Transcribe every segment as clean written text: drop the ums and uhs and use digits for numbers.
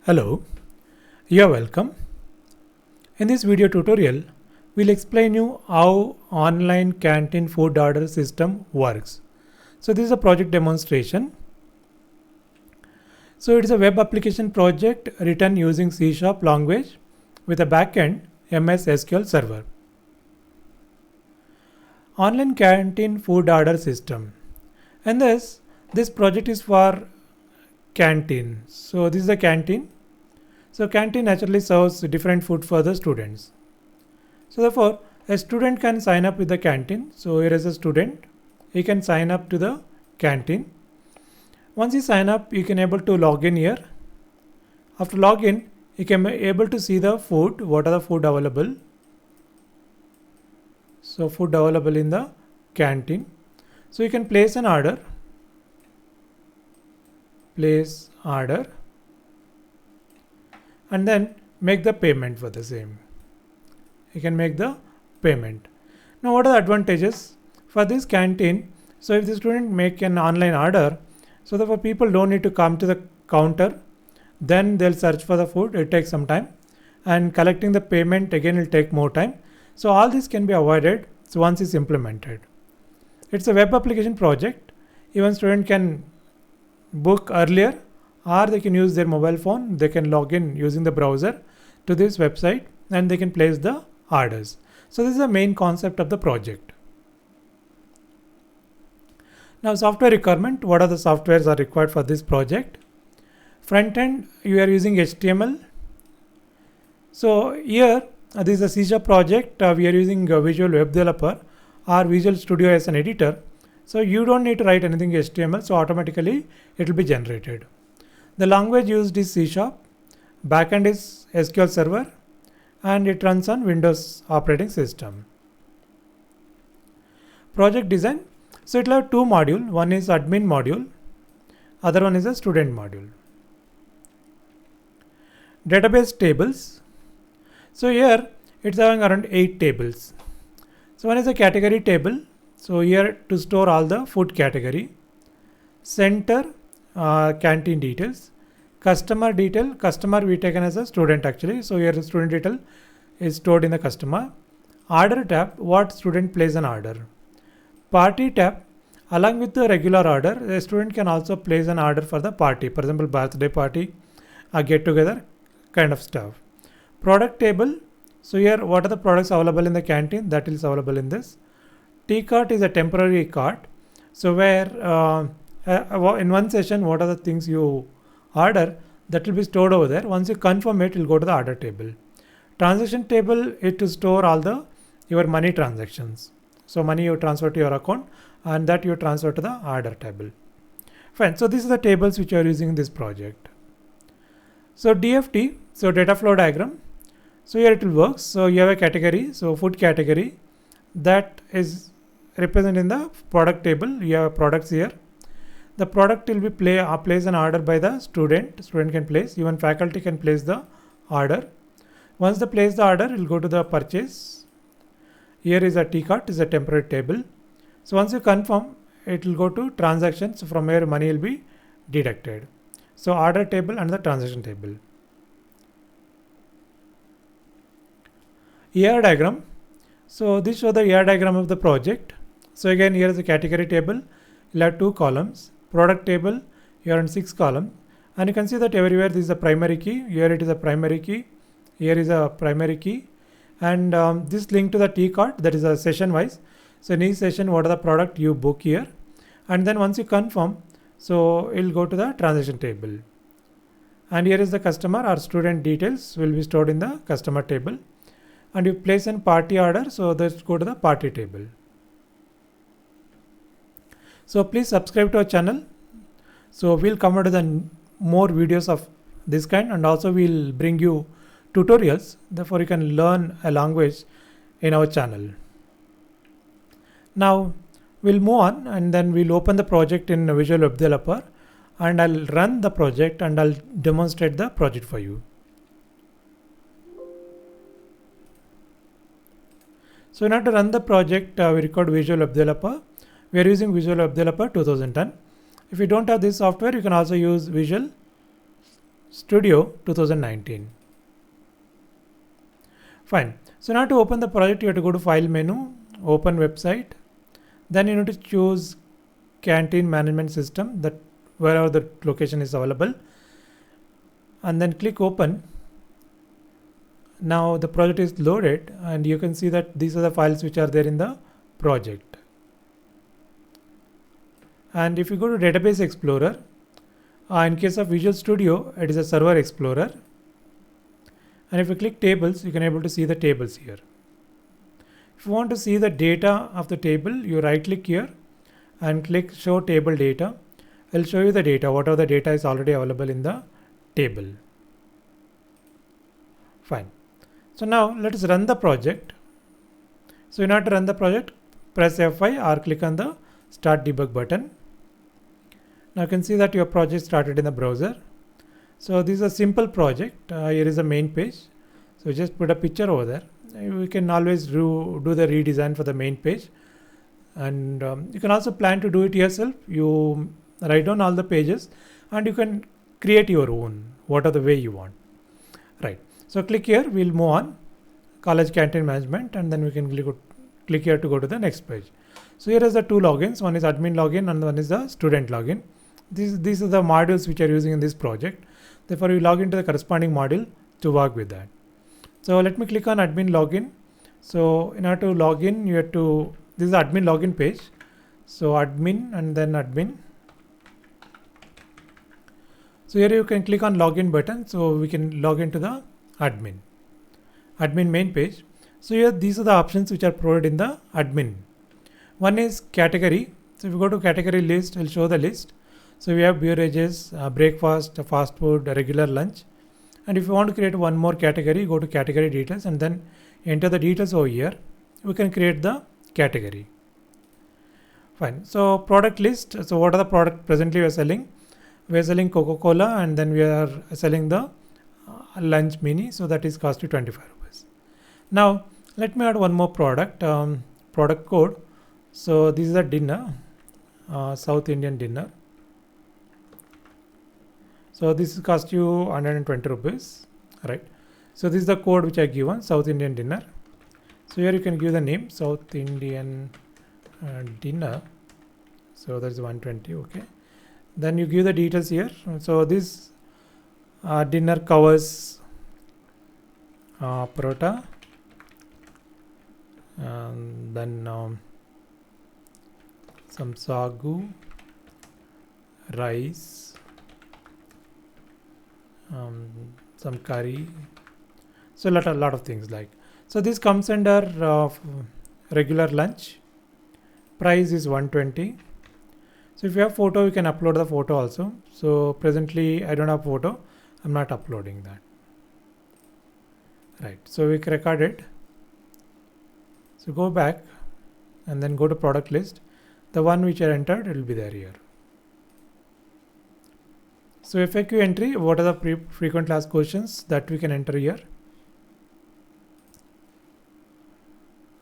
Hello, you're welcome. In this video tutorial, we'll explain you how online canteen food order system works. So this is a project demonstration. So it is a web application project written using C# language with a backend MS SQL server. Online canteen food order system. And this project is for canteen. So this is a canteen. So canteen naturally serves different food for the students. So therefore, a student can sign up with the canteen. So here is a student. He can sign up to the canteen. Once you sign up, you can able to log in here. After login, you can be able to see the food. What are the food available? So food available in the canteen. So you can place an order. Place order. And then make the payment for the same. You can make the payment. Now what are the advantages for this canteen? So if the student make an online order, so therefore people don't need to come to the counter, then they'll search for the food. It takes some time, and collecting the payment again will take more time. So all this can be avoided so once it's implemented. It's a web application project. Even student can book earlier, or they can use their mobile phone. They can log in using the browser to this website and they can place the orders. So this is the main concept of the project. Now software requirement. What are the softwares are required for this project? Front end, you are using HTML. So here this is a C# project. We are using Visual Web Developer or Visual Studio as an editor. So you don't need to write anything HTML. So automatically it will be generated. The language used is C#. Backend is SQL Server, and it runs on Windows operating system. Project design. So it will have two modules. One is admin module. Other one is a student module. Database tables. So here it's having around 8 tables. So one is a category table. So here to store all the food category. Center. Canteen details, customer detail. Customer we taken as a student actually. So here the student detail is stored in the customer. Order tab, what student places an order. Party tab, along with the regular order, the student can also place an order for the party. For example, birthday party, a get together kind of stuff. Product table. So here what are the products available in the canteen, that is available in this. T cart is a temporary cart. So where in one session, what are the things you order, that will be stored over there. Once you confirm it, will go to the order table. Transaction table is to store all the your money transactions. So money you transfer to your account, and that you transfer to the order table. Fine. So this is the tables which you are using in this project. So DFT, so data flow diagram. So here it will work. So you have a category, so food category, that is represented in the product table. You have products here. The product will be place an order by the student. Student can place, even faculty can place the order. Once they place the order, it will go to the purchase. Here is a T cart, is a temporary table. So once you confirm, it will go to transactions, from where money will be deducted. So order table and the transaction table. ER diagram. So this shows the ER diagram of the project. So again, here is the category table. You'll have 2 columns. Product table, here in 6 columns, and you can see that everywhere this is a primary key. Here it is a primary key. Here is a primary key, and this link to the T cart, that is a session wise. So in each session, what are the product you book here, and then once you confirm, so it will go to the transaction table. And here is the customer or student details will be stored in the customer table, and you place an party order, so let's go to the party table. So please subscribe to our channel. So we'll come out with more videos of this kind, and also we'll bring you tutorials. Therefore you can learn a language in our channel. Now we'll move on, and then we'll open the project in Visual Web Developer, and I'll run the project and I'll demonstrate the project for you. So in order to run the project, we record Visual Web Developer. We are using Visual Web Developer 2010. If you don't have this software, you can also use Visual Studio 2019. Fine. So now to open the project, you have to go to File menu, Open Website. Then you need to choose Canteen Management System, that wherever the location is available, and then click Open. Now the project is loaded, and you can see that these are the files which are there in the project. And if you go to Database Explorer, in case of Visual Studio, it is a Server Explorer. And if you click Tables, you can able to see the tables here. If you want to see the data of the table, you right click here and click Show Table Data. It will show you the data, whatever the data is already available in the table. Fine. So now let us run the project. So in order to run the project, press F5 or click on the Start Debug button. Now you can see that your project started in the browser. So this is a simple project. Here is the main page. So just put a picture over there. We can always do the redesign for the main page. And you can also plan to do it yourself. You write down all the pages and you can create your own, whatever the way you want. Right. So click here, we'll move on. College Canteen Management, and then we can click here to go to the next page. So here is the two logins. One is admin login and one is the student login. These are the modules which are using in this project. Therefore, you log into the corresponding module to work with that. So let me click on admin login. So in order to log in, you have to, this is the admin login page. So admin and then admin. So here you can click on login button. So we can log into the admin main page. So here these are the options which are provided in the admin. One is category. So if you go to category list, it will show the list. So we have beverages, breakfast, fast food, regular lunch. And if you want to create one more category, go to category details and then enter the details over here. We can create the category. Fine. So product list. So what are the product presently we are selling? We are selling Coca-Cola and then we are selling the lunch mini. So that is cost you 25 rupees. Now let me add one more product, product code. So this is a dinner, South Indian dinner. So this cost you 120 rupees, right? So this is the code which I given, South Indian dinner. So here you can give the name South Indian dinner. So that is 120, okay. Then you give the details here. So this dinner covers parota, and then some sagu, rice, some curry, so a lot of things like. So this comes under regular lunch. Price is 120. So if you have photo, you can upload the photo also. So presently I don't have photo. I'm not uploading that. Right. So we record it. So go back and then go to product list. The one which I entered, it will be there here. So FAQ entry, what are the frequent asked questions that we can enter here.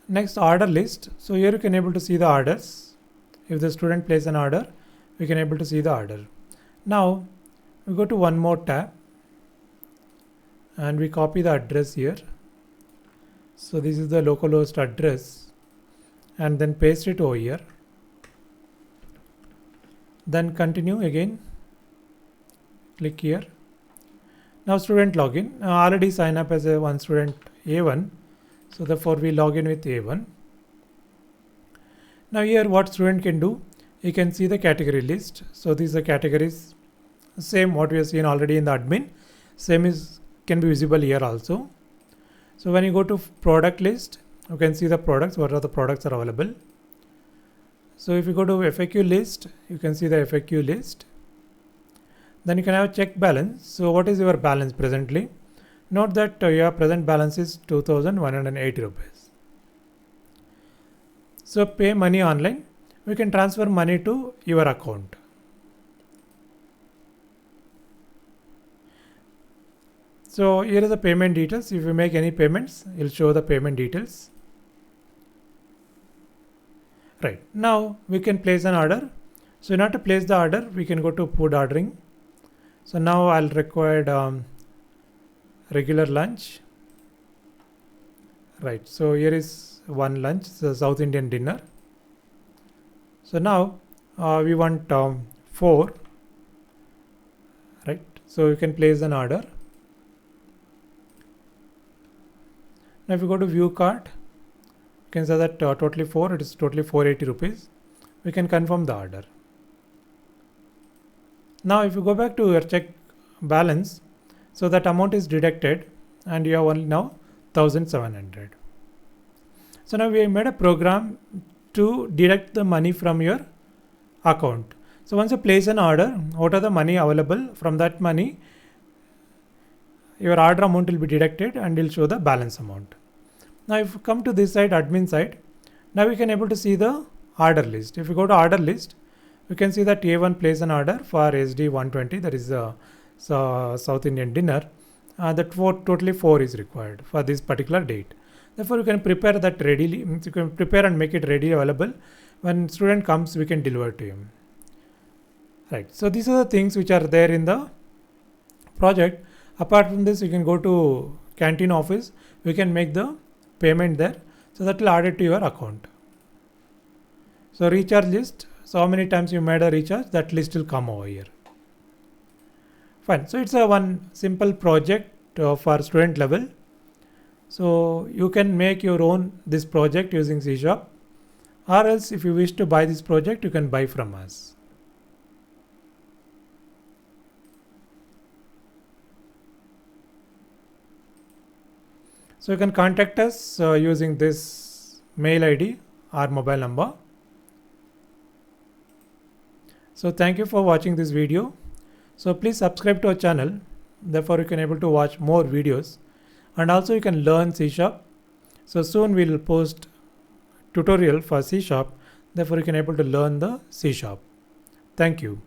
Next, order list. So here you can able to see the orders. If the student places an order, we can able to see the order. Now we go to one more tab and we copy the address here. So this is the localhost address and then paste it over here. Then continue again. Click here. Now student login. Already sign up as a one student A1. So therefore we log in with A1. Now here what student can do, you can see the category list. So these are categories, same what we have seen already in the admin, same is can be visible here also. So when you go to product list, you can see the products, what are the products are available. So if you go to FAQ list, you can see the FAQ list. Then you can have check balance. So what is your balance presently? Note that your present balance is 2,180 rupees. So pay money online. We can transfer money to your account. So here is the payment details. If you make any payments, it will show the payment details. Right. Now we can place an order. So in order to place the order, we can go to food ordering. So now I'll require regular lunch. Right, so here is one lunch, the South Indian dinner. So now we want 4, right? So you can place an order. Now if you go to view cart, you can say that totally 4, it is totally 480 rupees. We can confirm the order. Now if you go back to your check balance, so that amount is deducted and you have only now 1700. So now we have made a program to deduct the money from your account. So once you place an order, what are the money available, from that money your order amount will be deducted and will show the balance amount. Now if you come to this side, admin side, now we can able to see the order list. If you go to order list, you can see that A1 place an order for SD 120, that is the South Indian dinner. That totally 4 is required for this particular date. Therefore you can prepare that readily, you can prepare and make it ready available. When student comes, we can deliver to him. Right, so these are the things which are there in the project. Apart from this, you can go to canteen office, we can make the payment there, so that will add it to your account. So recharge list, so how many times you made a recharge, that list will come over here. Fine, so it's a one simple project for student level. So you can make your own this project using C#, or else if you wish to buy this project, you can buy from us. So you can contact us using this mail ID or mobile number. So thank you for watching this video. So please subscribe to our channel. Therefore you can able to watch more videos, and also you can learn C#. So soon we will post tutorial for C#. Therefore you can able to learn the C#. Thank you.